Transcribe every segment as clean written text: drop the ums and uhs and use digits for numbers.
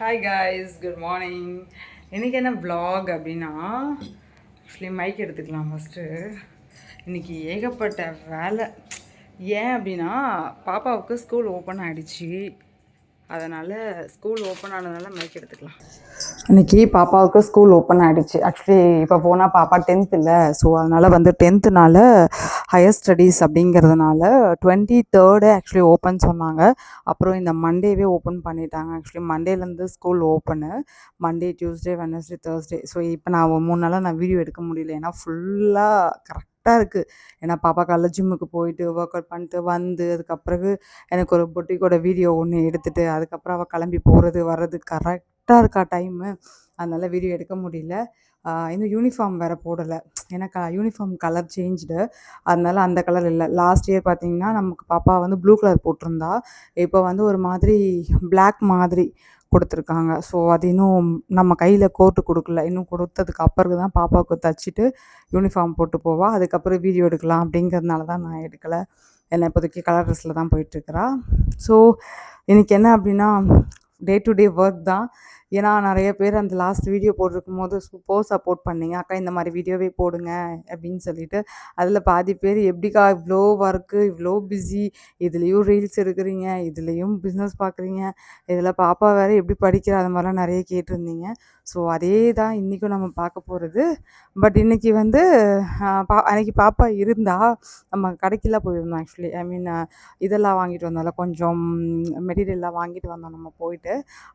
Hi guys, good morning. இன்றைக்கி என்ன vlog அப்படின்னா, ஆக்சுவலி மைக் எடுத்துக்கலாம் ஃபஸ்ட்டு. இன்றைக்கி ஏகப்பட்ட வேலை. ஏன் அப்படின்னா, பாப்பாவுக்கு ஸ்கூல் ஓப்பன் ஆகிடுச்சு. அதனால் ஸ்கூல் ஓப்பன் ஆனதுனால மைக் எடுத்துக்கலாம். இன்றைக்கி பாப்பாவுக்கு ஸ்கூல் ஓப்பன் ஆகிடுச்சு. ஆக்சுவலி இப்போ போனால் பாப்பா 10th இல்லை, ஸோ அதனால் வந்து 10th ஹையர் ஸ்டடீஸ் அப்படிங்கிறதுனால 23rd ஆக்சுவலி ஓப்பன் சொன்னாங்க. அப்புறம் இந்த மண்டேவே ஓப்பன் பண்ணிட்டாங்க. ஆக்சுவலி மண்டேலேருந்து school open. Monday, Tuesday, Wednesday, Thursday. So இப்போ நான் 3 நாளாக நான் வீடியோ எடுக்க முடியல. ஏன்னா ஃபுல்லாக கரெக்டாக இருக்குது. ஏன்னா பாப்பா காலைல ஜிம்முக்கு போயிட்டு ஒர்க் அவுட் பண்ணிட்டு வந்து அதுக்கப்புறம் எனக்கு ஒரு பொட்டிக்கோட வீடியோ ஒன்று எடுத்துகிட்டு அதுக்கப்புறம் அவள் கிளம்பி போகிறது வர்றது கரெக்டாக இருக்கா டைமு. அதனால் வீடியோ எடுக்க முடியல. இன்னும் யூனிஃபார்ம் வேறு போடலை. ஏன்னா யூனிஃபார்ம் கலர் சேஞ்சுடு. அதனால் அந்த கலர் இல்லை. லாஸ்ட் இயர் பார்த்திங்கன்னா நமக்கு பாப்பா வந்து ப்ளூ கலர் போட்டிருந்தா. இப்போ வந்து ஒரு மாதிரி பிளாக் மாதிரி கொடுத்துருக்காங்க. ஸோ அது இன்னும் நம்ம கையில் கோட்டு கொடுக்கல. இன்னும் கொடுத்ததுக்கு அப்புறம் தான் பாப்பாவுக்கு தச்சுட்டு யூனிஃபார்ம் போட்டு போவாள். அதுக்கப்புறம் வீடியோ எடுக்கலாம் அப்படிங்கிறதுனால தான் நான் எடுக்கலை. ஏன்னா இப்போதைக்கு கலர் ட்ரெஸ்ஸில் தான் போயிட்டுருக்கிறா. ஸோ இன்றைக்கி என்ன அப்படின்னா, டே டு டே ஒர்க் தான். ஏன்னா நிறைய பேர் அந்த லாஸ்ட் வீடியோ போட்டிருக்கும் போது சப்போர்ட் பண்ணிங்க, அக்கா இந்த மாதிரி வீடியோவே போடுங்க அப்படின்னு சொல்லிட்டு. அதில் பாதி பேர் எப்படிக்கா இவ்வளோ ஒர்க்கு, இவ்வளோ பிஸி, இதுலேயும் ரீல்ஸ் எடுக்கிறீங்க, இதுலேயும் பிஸ்னஸ் பார்க்குறீங்க, இதில் பாப்பா வேறு எப்படி படிக்கிற, அது மாதிரிலாம் நிறைய கேட்டிருந்தீங்க. ஸோ அதே தான் இன்றைக்கும் நம்ம பார்க்க போகிறது. பட் இன்றைக்கி வந்து அன்றைக்கி பாப்பா இருந்தால் நம்ம கடைக்கெல்லாம் போயிருந்தோம். ஆக்சுவலி இதெல்லாம் வாங்கிட்டு வந்தோம்ல, கொஞ்சம் மெட்டீரியல்லாம் வாங்கிட்டு வந்தோம் நம்ம போயிட்டு.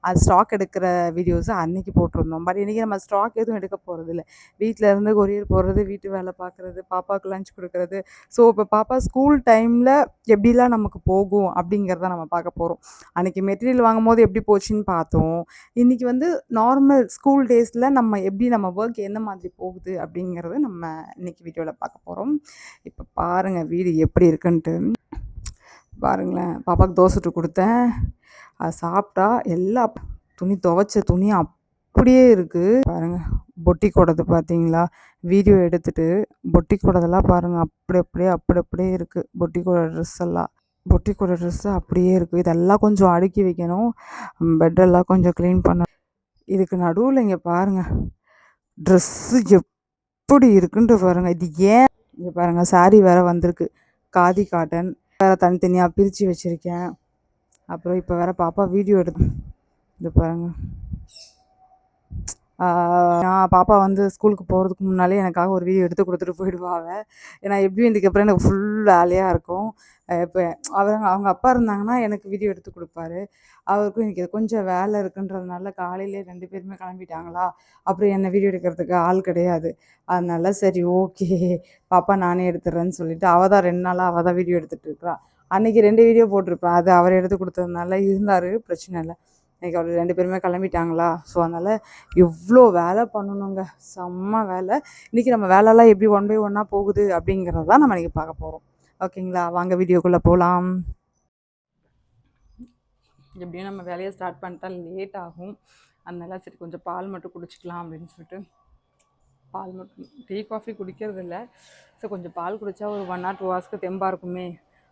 அது ஸ்டாக் எடுக்கிற வீடியோஸை அன்றைக்கி போட்டிருந்தோம். பட் இன்றைக்கி நம்ம ஸ்டாக் எதுவும் எடுக்க போகிறதில்ல. வீட்டில் இருந்து கொரியர் போடுறது, வீட்டு வேலை பார்க்குறது, பாப்பாவுக்கு லஞ்ச் கொடுக்குறது. ஸோ இப்போ பாப்பா ஸ்கூல் டைமில் எப்படிலாம் நமக்கு போகும் அப்படிங்கிறத நம்ம பார்க்க போகிறோம். அன்றைக்கி மெட்டீரியல் வாங்கும்போது எப்படி போச்சுன்னு பார்த்தோம். இன்றைக்கி வந்து நார்மல் ஸ்கூல் டேஸில் நம்ம ஒர்க் எந்த மாதிரி போகுது அப்படிங்கிறத நம்ம இன்றைக்கி வீடியோவில் பார்க்க போகிறோம். இப்போ பாருங்கள் வீடு எப்படி இருக்குன்ட்டு. பாருங்களேன், பாப்பாவுக்கு தோசை சுட்டு கொடுத்தேன். அது சாப்பிட்டா எல்லா துவைச்ச துணி அப்படியே இருக்குது. பாருங்கள், பொட்டிக்கோடது பார்த்தீங்களா? வீடியோ எடுத்துகிட்டு பொட்டிக்கோடதெல்லாம் பாருங்கள், அப்படியே இருக்குது. பொட்டிக்கோட ட்ரெஸ்ஸு அப்படியே இருக்குது. இதெல்லாம் கொஞ்சம் அடுக்கி வைக்கணும். பெட்டெல்லாம் கொஞ்சம் க்ளீன் பண்ணணும். இதுக்கு நடுவில் இங்கே பாருங்கள், ட்ரெஸ்ஸு எப்படி இருக்குன்ட்டு பாருங்கள். இது ஏன் இங்கே பாருங்கள், சாரீ வேறு வந்திருக்கு, காதி காட்டன் வேறு தனித்தனியாக பிரித்து வச்சுருக்கேன். அப்புறம் இப்போ வேறு பாப்பா வீடியோ இது பாருங்கள். நான் பாப்பா வந்து ஸ்கூலுக்கு போகிறதுக்கு முன்னாலே எனக்காக ஒரு வீடியோ எடுத்து கொடுத்துட்டு போயிடுவாங்க. ஏன்னா எப்படியும் இதுக்கப்புறம் எனக்கு ஃபுல் வேலையாக இருக்கும். இப்போ அவங்க அப்பா இருந்தாங்கன்னா எனக்கு வீடியோ எடுத்து கொடுப்பாரு. அவருக்கும் இன்றைக்கி கொஞ்சம் வேலை இருக்குன்றதுனால காலையிலே 2 பேருமே கிளம்பிட்டாங்களா. அப்புறம் என்னை வீடியோ எடுக்கிறதுக்கு ஆள் கிடையாது. அதனால சரி ஓகே, பாப்பா நானே எடுத்துடுறேன்னு சொல்லிவிட்டு அவள் தான் 2 நாளாக அவள் தான் வீடியோ எடுத்துகிட்டு இருக்கிறா. அன்றைக்கி 2 வீடியோ போட்டிருப்பேன். அது அவர் எடுத்து கொடுத்ததுனால இருந்தார், பிரச்சனை இல்லை. இன்றைக்கி அவர் 2 பேருமே கிளம்பிட்டாங்களா. ஸோ அதனால் எவ்வளோ வேலை பண்ணணுங்க, செம்ம வேலை. இன்றைக்கி நம்ம வேலைலாம் எப்படி ஒன் பை ஒன்னாக போகுது அப்படிங்கிறது தான் நம்ம இன்றைக்கி பார்க்க போகிறோம். ஓகேங்களா, வாங்க வீடியோக்குள்ளே போகலாம். எப்படியும் நம்ம வேலையை ஸ்டார்ட் பண்ணிட்டா லேட் ஆகும். அதனால சரி கொஞ்சம் பால் மட்டும் குடிச்சிக்கலாம் அப்படின்னு சொல்லிட்டு பால் மட்டும், டீ காஃபி குடிக்கிறது இல்லை. ஸோ கொஞ்சம் பால் குடித்தா ஒரு 1 or 2 ஹவர்ஸ்க்கு தெம்பாக இருக்குமே.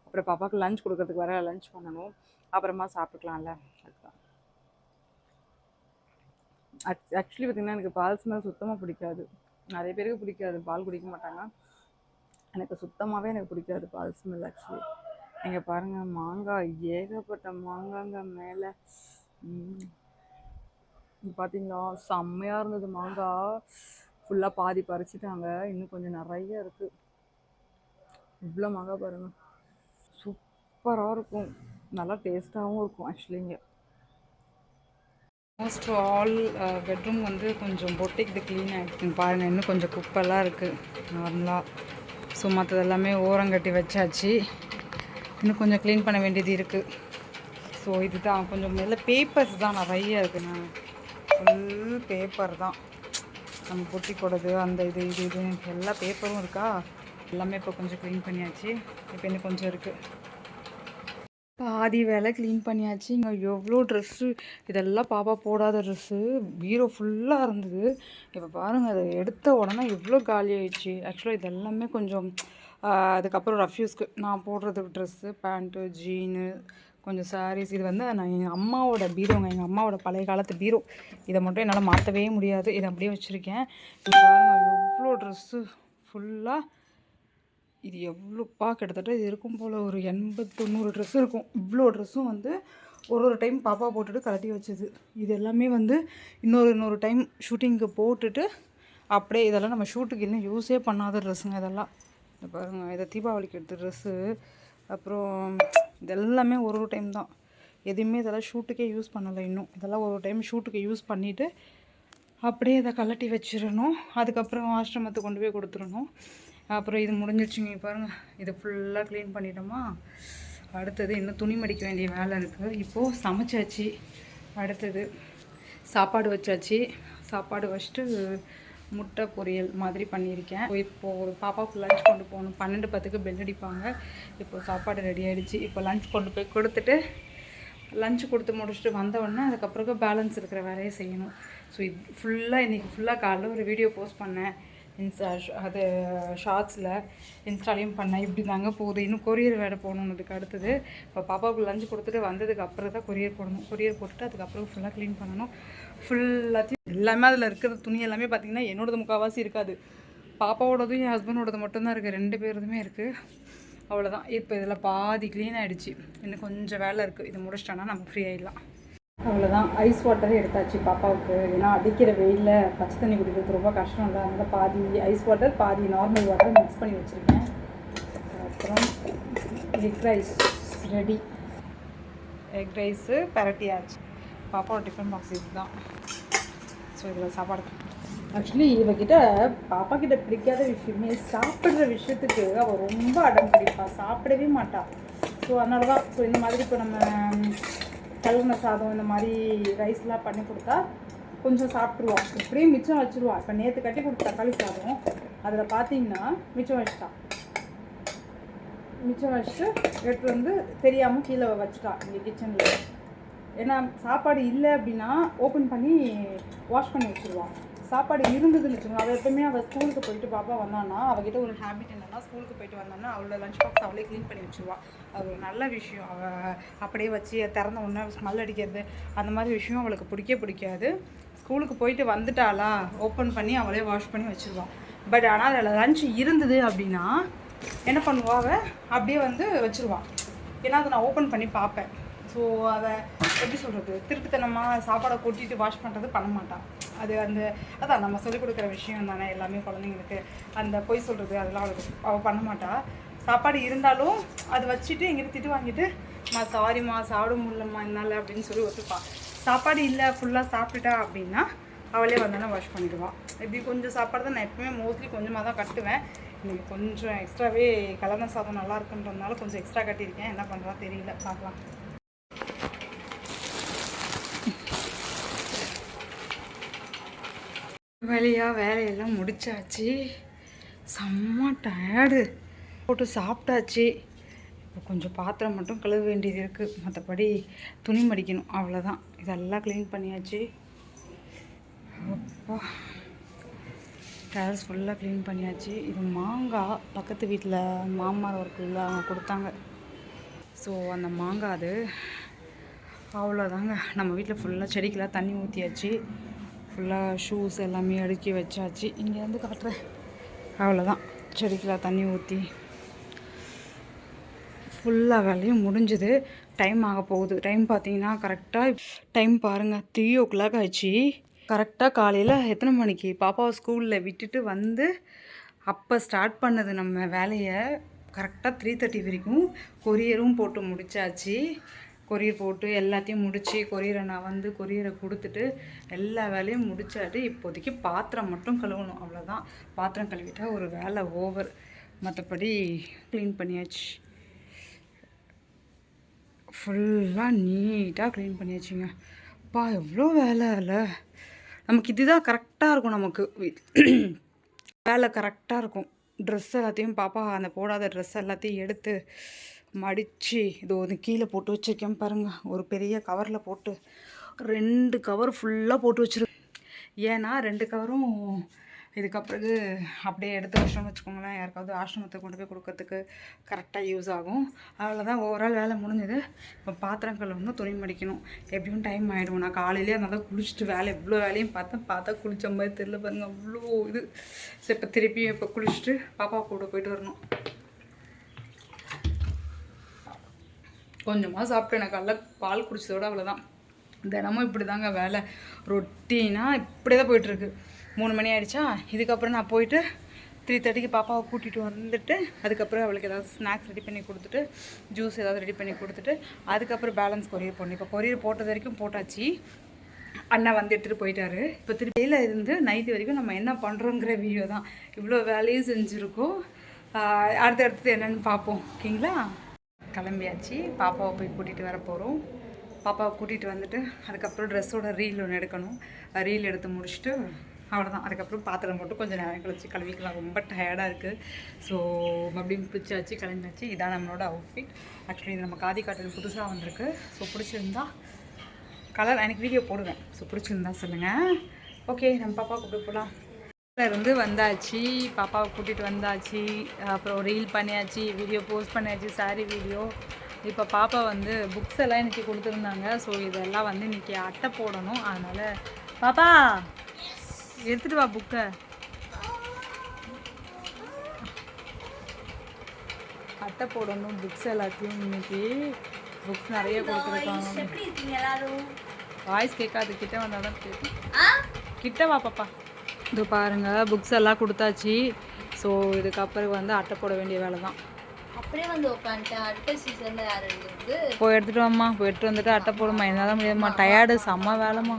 அப்புறம் பாப்பாவுக்கு லஞ்ச் கொடுக்கறதுக்கு வேறு லஞ்ச் பண்ணணும், அப்புறமா சாப்பிட்டுக்கலாம்ல. அதுதான். ஆக்சுவலி பார்த்திங்கன்னா எனக்கு பால் ஸ்மெல் சுத்தமாக பிடிக்காது. நிறைய பேருக்கு பிடிக்காது, பால் குடிக்க மாட்டாங்க. எனக்கு சுத்தமாகவே எனக்கு பிடிக்காது பால் ஸ்மெல். ஆக்சுவலி இங்கே பாருங்கள், மாங்காய் ஏகப்பட்ட மாங்காங்க மேலே. பார்த்தீங்களா, செம்மையாக இருந்தது மாங்காய். ஃபுல்லாக பாதி பறிச்சிட்டாங்க, இன்னும் கொஞ்சம் நிறைய இருக்குது. இவ்வளோ மாங்காய் பாருங்கள், சூப்பராக இருக்கும், நல்லா டேஸ்ட்டாகவும் இருக்கும். ஆக்சுவலி இங்கே மோஸ்ட் ஆல் பெட்ரூம் வந்து கொஞ்சம் பொட்டிக்கு க்ளீன் ஆகிடுச்சுங்க. பாருங்கள், இன்னும் கொஞ்சம் குப்பெல்லாம் இருக்குது நார்மலாக. ஸோ மற்றதெல்லாமே ஓரங்கட்டி வச்சாச்சு. இன்னும் கொஞ்சம் க்ளீன் பண்ண வேண்டியது இருக்குது. ஸோ இதுதான் கொஞ்சம் மேலே பேப்பர்ஸ் தான் நிறைய இருக்குண்ணா. ஃபுல் பேப்பர் தான் நம்ம பொட்டி போடுறது, அந்த இது எல்லா பேப்பரும் இருக்கா. எல்லாமே இப்போ கொஞ்சம் க்ளீன் பண்ணியாச்சு. இப்போ இன்னும் கொஞ்சம் இருக்குது. பாதி வேலை க்ளீன் பண்ணியாச்சு. இங்கே எவ்வளோ ட்ரெஸ்ஸு, இதெல்லாம் பாப்பா போடாத ட்ரெஸ்ஸு பீரோ ஃபுல்லாக இருந்தது. இப்போ பாருங்கள், அதை எடுத்த உடனே எவ்வளோ காலி ஆயிடுச்சு. ஆக்சுவலாக இது எல்லாமே கொஞ்சம் அதுக்கப்புறம் ரஃப்யூஸ்க்கு நான் போடுறது ட்ரெஸ்ஸு, பேண்ட்டு, ஜீனு, கொஞ்சம் சாரீஸ். இது வந்து நான் எங்கள் அம்மாவோட பீரோங்க, எங்கள் அம்மாவோட பழைய காலத்து பீரோ. இதை மட்டும் என்னால் மாற்றவே முடியாது. இதை அப்படியே வச்சுருக்கேன். எவ்வளோ ட்ரெஸ்ஸு ஃபுல்லாக. இது எவ்வளோப்பா, கிட்டத்தட்ட இது இருக்கும் போல் ஒரு 80-90 ட்ரெஸ் இருக்கும். இவ்வளோ ட்ரெஸ்ஸும் வந்து ஒரு டைம் பாப்பா போட்டுட்டு கலட்டி வச்சது. இது எல்லாமே வந்து இன்னொரு டைம் ஷூட்டிங்க்கு போட்டுட்டு அப்படியே. இதெல்லாம் நம்ம ஷூட்டுக்கு இன்னும் யூஸே பண்ணாத ட்ரெஸ்ஸுங்க இதெல்லாம். இந்த பாருங்கள், இதை தீபாவளிக்கு எடுத்த ட்ரெஸ்ஸு. அப்புறம் இதெல்லாமே ஒரு டைம் தான். எதுவுமே இதெல்லாம் ஷூட்டுக்கே யூஸ் பண்ணலை இன்னும். இதெல்லாம் ஒரு டைம் ஷூட்டுக்கு யூஸ் பண்ணிவிட்டு அப்படியே இதை கலட்டி வச்சிடணும். அதுக்கப்புறம் ஆசிரமத்துக்கு கொண்டு போய் கொடுத்துடணும். அப்புறம் இது முடிஞ்சிடுச்சுங்க. பாருங்கள், இதை ஃபுல்லாக க்ளீன் பண்ணிட்டோமா. அடுத்தது இன்னும் துணி மடிக்க வேண்டிய வேலை இருக்குது. இப்போது சமைச்சாச்சு. அடுத்தது சாப்பாடு வச்சாச்சு. சாப்பாடு வச்சுட்டு முட்டை பொரியல் மாதிரி பண்ணியிருக்கேன். இப்போது ஒரு பாப்பாவுக்கு லஞ்ச் கொண்டு போகணும். 12:10க்கு பெல் அடிப்பாங்க. இப்போது சாப்பாடு ரெடி ஆகிடுச்சு. இப்போ லஞ்ச் கொண்டு போய் கொடுத்துட்டு லஞ்சு கொடுத்து முடிச்சுட்டு வந்தவுடனே அதுக்கப்புறம் பேலன்ஸ் இருக்கிற வேலையை செய்யணும். ஸோ இது ஃபுல்லாக இன்றைக்கி ஃபுல்லாக காலைல ஒரு வீடியோ போஸ்ட் பண்ணேன் அது ஷார்ட்ஸில், இன்ஸ்டாலையும் பண்ணேன். இப்படி தாங்க போகுது. இன்னும் கொரியர் வேறு போகணுன்னதுக்கு அடுத்தது. இப்போ பாப்பாவுக்கு லஞ்சு கொடுத்துட்டு வந்ததுக்கு அப்புறம் தான் கொரியர் போடணும். கொரியர் போட்டுட்டு அதுக்கப்புறம் ஃபுல்லாக க்ளீன் பண்ணணும். ஃபுல்லாத்தையும் எல்லாமே அதில் இருக்கிற துணி எல்லாமே பார்த்திங்கன்னா என்னோடது முக்கால்வாசி இருக்காது. பாப்பாவோடதும் என் ஹஸ்பண்டோடது மட்டும்தான் இருக்குது. 2 பேருதுமே இருக்குது. அவ்வளோதான். இப்போ இதில் பாதி க்ளீன் ஆகிடுச்சு. இன்னும் கொஞ்சம் வேலை இருக்குது. இது முடிச்சிட்டோன்னா நம்ம ஃப்ரீ ஆகிடலாம். அவ்வளோதான். ஐஸ் வாட்டரே எடுத்தாச்சு பாப்பாவுக்கு. ஏன்னா அடிக்கிற வெயிலில் பச்சை தண்ணி குடிக்கிறது ரொம்ப கஷ்டம் இல்லை. அதனால் பாதி ஐஸ் வாட்டர் பாதி நார்மல் வாட்டர் மிக்ஸ் பண்ணி வச்சுருக்கேன். அப்புறம் egg rice ready. Egg rice பரட்டியாச்சு. பாப்பாவோட டிஃபன் பாக்ஸ் இது தான். ஸோ இதில் சாப்பாடு. ஆக்சுவலி இவகிட்ட பாப்பா கிட்ட பிடிக்காத விஷயமே சாப்பிட்ற விஷயத்துக்கு அவள் ரொம்ப அடம் பிடிப்பாள். சாப்பிடவே மாட்டாள். ஸோ அதனால தான். ஸோ இந்த மாதிரி இப்போ நம்ம கழுவுன சாதம் இந்த மாதிரி ரைஸ்லாம் பண்ணி கொடுத்தா கொஞ்சம் சாப்பிட்ருவான். எப்படியும் மிச்சம் வச்சுருவான். இப்போ நேற்று கட்டி கொடுத்த தக்காளி சாதம் அதில் பார்த்தீங்கன்னா மிச்சம் வச்சுட்டான். மிச்சம் வச்சுட்டு எடுத்து வந்து தெரியாமல் கீழே வச்சுட்டான் இங்கே கிச்சனில். ஏன்னா சாப்பாடு இல்லை அப்படின்னா ஓப்பன் பண்ணி வாஷ் பண்ணி வச்சுருவான். சாப்பாடு இருந்ததுன்னு வச்சுக்கோங்க. அவள் எப்பவுமே அவள் ஸ்கூலுக்கு போயிட்டு பாப்பா வந்தான்னா அவகிட்ட ஒரு ஹேபிட் என்னென்னா, ஸ்கூலுக்கு போயிட்டு வந்தான்னா அவளோட லஞ்ச் பாக்ஸ் அவளே க்ளீன் பண்ணி வச்சுருவாள். அது ஒரு நல்ல விஷயம். அவள் அப்படியே வச்சு திறந்த உடனே ஸ்மெல் அடிக்கிறது அந்த மாதிரி விஷயம் அவளுக்கு பிடிக்காது. ஸ்கூலுக்கு போயிட்டு வந்துட்டாளா ஓப்பன் பண்ணி அவளே வாஷ் பண்ணி வச்சுருவாள். பட் ஆனால் அதில் லஞ்ச் இருந்தது அப்படின்னா என்ன பண்ணுவா, அவள் அப்படியே வந்து வச்சுருவாள். ஏன்னா அதை நான் ஓப்பன் பண்ணி பார்ப்பேன். ஸோ அதை எப்படி சொல்கிறது, திருட்டுத்தனமாக சாப்பாடை கொட்டிட்டு வாஷ் பண்ணுறது பண்ண மாட்டான். அது அதான் நம்ம சொல்லிக் கொடுக்குற விஷயம் தானே எல்லாமே குழந்தைங்களுக்கு. அந்த பொய் சொல்கிறது அதெல்லாம் அவள் பண்ண மாட்டாள். சாப்பாடு இருந்தாலும் அது வச்சுட்டு எங்கிட்ட திட்டு வாங்கிட்டு சாரிம்மா சாப்பிட முடியலம்மா என்னால் அப்படின்னு சொல்லி ஒத்துப்பாள். சாப்பாடு இல்லை ஃபுல்லாக சாப்பிட்டுட்டா அப்படின்னா அவளே வந்தாலும் வாஷ் பண்ணிடுவாள். இப்படி கொஞ்சம் சாப்பாடு தான் நான் எப்பவுமே மோஸ்ட்லி கொஞ்சமாக தான் கட்டுவேன். இன்றைக்கி கொஞ்சம் எக்ஸ்ட்ராவே கலந்த சாதம் நல்லா இருக்குன்றதுனால கொஞ்சம் எக்ஸ்ட்ரா கட்டியிருக்கேன். என்ன பண்ணுறா தெரியல, பார்க்கலாம். வேலையெல்லாம் முடிச்சாச்சு. செம்ம டயர்டு. போட்டு சாப்பிட்டாச்சு. இப்போ கொஞ்சம் பாத்திரம் மட்டும் கழுவ வேண்டியது இருக்குது. மற்றபடி துணி மடிக்கணும், அவ்வளோதான். இதெல்லாம் க்ளீன் பண்ணியாச்சு. அப்பா, டேல்ஸ் ஃபுல்லாக க்ளீன் பண்ணியாச்சு. இது மாங்காய் பக்கத்து வீட்டில் மாமனார் ஒர்க்குள்ள அவங்க கொடுத்தாங்க. ஸோ அந்த மாங்காய் அது அவ்வளோதாங்க. நம்ம வீட்டில் ஃபுல்லாக செடிக்கெலாம் தண்ணி ஊற்றியாச்சு. ஃபுல்லாக ஷூஸ் எல்லாமே அடுக்கி வச்சாச்சு. இங்கே வந்து காட்டுறேன். அவ்வளோதான், செடிக்கெலாம் தண்ணி ஊற்றி ஃபுல்லாக வேலையும் முடிஞ்சுது. டைம் ஆக போகுது. டைம் பார்த்தீங்கன்னா கரெக்டாக டைம் பாருங்கள் 3 o'clock ஆச்சு. கரெக்டாக காலையில் எத்தனை மணிக்கு பாப்பாவை ஸ்கூலில் விட்டுட்டு வந்து அப்போ ஸ்டார்ட் பண்ணது நம்ம வேலையை. கரெக்டாக 3:30 வரைக்கும் கொரியரும் போட்டு முடித்தாச்சு. கொரியர் போட்டு எல்லாத்தையும் முடித்து கொரியரை நான் வந்து கொரியரை கொடுத்துட்டு எல்லா வேலையும் முடிச்சாட்டு இப்போதைக்கு பாத்திரம் மட்டும் கழுவணும், அவ்வளோதான். பாத்திரம் கழுவிட்டா ஒரு வேலை ஓவர். மற்றபடி க்ளீன் பண்ணியாச்சு. ஃபுல்லாக நீட்டாக க்ளீன் பண்ணியாச்சுங்க. அப்பா எவ்வளோ வேலை இல்லை. நமக்கு இதுதான் கரெக்டாக இருக்கும். நமக்கு வேலை கரெக்டாக இருக்கும். ட்ரெஸ் எல்லாத்தையும் பாப்பா அந்த போடாத ட்ரெஸ் எல்லாத்தையும் எடுத்து மடித்து இது ஒரு கீழே போட்டு வச்சுருக்கேன் பாருங்கள். ஒரு பெரிய கவரில் போட்டு 2 கவர் ஃபுல்லாக போட்டு வச்சுருக்கேன். ஏன்னா 2 கவரும் இதுக்கப்புறம் அப்படியே எடுத்து வச்சோம்னு வச்சுக்கோங்களேன், யாருக்காவது ஆசிரமத்தை கொண்டு போய் கொடுக்கறதுக்கு கரெக்டாக யூஸ் ஆகும். அவ்வளோதான், ஓவரால் வேலை முடிஞ்சது. இப்போ பாத்திரம் கழுவணும், துணி மடிக்கணும். எப்படியும் டைம் ஆகிடும். நான் காலையிலே அதனால தான் குளிச்சுட்டு எவ்வளோ வேலையும் பார்த்தா குளித்த மாதிரி தெரியல பாருங்க, அவ்வளோ இது. சரி, இப்போ திருப்பி இப்போ குளிச்சுட்டு பாப்பா கூட போயிட்டு வரணும். கொஞ்சமாக சாப்பிட்டேன், எனக்கு காலைல பால் குடிச்சதோட அவ்வளோதான். தினமும் இப்படி தாங்க வேலை, ரொட்டீனாக இப்படி தான் போயிட்டுருக்கு. 3 மணி ஆகிடுச்சா, இதுக்கப்புறம் நான் போயிட்டு 3:30க்கு பாப்பாவை கூட்டிகிட்டு வந்துட்டு அதுக்கப்புறம் அவளுக்கு ஏதாவது ஸ்நாக்ஸ் ரெடி பண்ணி கொடுத்துட்டு ஜூஸ் ஏதாவது ரெடி பண்ணி கொடுத்துட்டு அதுக்கப்புறம் பேலன்ஸ் கொரியர் பண்ணி, இப்போ கொரியர் போட்டது வரைக்கும் போட்டாச்சு. அண்ணா வந்து எடுத்துகிட்டு போயிட்டாரு. இப்போ திருப்பியில் இருந்து நைட்டு வரைக்கும் நம்ம என்ன பண்ணுறோங்கிற வீடியோ தான். இவ்வளோ வேலையும் செஞ்சுருக்கோம். அடுத்தடுத்து என்னென்னு பார்ப்போம். ஓகேங்களா? கிளம்பியாச்சு, பாப்பாவை போய் கூட்டிகிட்டு வர போகிறோம். பாப்பாவை கூட்டிகிட்டு வந்துட்டு அதுக்கப்புறம் ட்ரெஸ்ஸோட ரீல் ஒன்று எடுக்கணும். ரீல் எடுத்து முடிச்சுட்டு அவ்வளோதான். அதுக்கப்புறம் பாத்திரம் போட்டு கொஞ்சம் நேரம் கழிச்சு கழுவிக்கலாம். ரொம்ப டயர்டாக இருக்குது. ஸோ மறுபடியும் பிடிச்சாச்சு, கிளம்பியாச்சு. இதான் நம்மளோட அவுட்ஃபிட். ஆக்சுவலி இது நம்ம காதி காட்டன் புதுசாக வந்திருக்கு. ஸோ பிடிச்சிருந்தா கலர் எனக்கு வீடியோ போடுவேன். ஸோ பிடிச்சிருந்தா சொல்லுங்கள். ஓகே, நம்ம பாப்பா கூப்பிட்டு போகலாம். இருந்து வந்தாச்சு, பாப்பாவை கூட்டிகிட்டு வந்தாச்சு. அப்புறம் ரீல் பண்ணியாச்சு, வீடியோ போஸ்ட் பண்ணியாச்சு, சாரி வீடியோ. இப்போ பாப்பா வந்து புக்ஸ் எல்லாம் இன்றைக்கி கொடுத்துருந்தாங்க. ஸோ இதெல்லாம் வந்து இன்றைக்கி அட்டை போடணும். அதனால் பாப்பா எடுத்துகிட்டு வா புக்கை. அட்டை போடணும் புக்ஸ் எல்லாத்தையும். இன்றைக்கி புக்ஸ் நிறைய கொடுத்துருக்காங்க. வாய்ஸ் கேட்காது, கிட்ட வந்தால் தான் கேட்கும். கிட்ட வா பாப்பா. இது பாருங்கள், புக்ஸ் எல்லாம் கொடுத்தாச்சு. ஸோ இதுக்கப்புறம் வந்து அட்டை போட வேண்டிய வேலை தான். அப்படியே வந்து உட்காந்துட்டேன். அட்டை சீசனில் யார் எடுத்து போய் எடுத்துகிட்டு வாம்மா, போய் எடுத்துகிட்டு வந்துட்டு அட்டை போடுமா. என்னால் முடியாதும்மா, டயர்டு, செம்ம வேலைம்மா.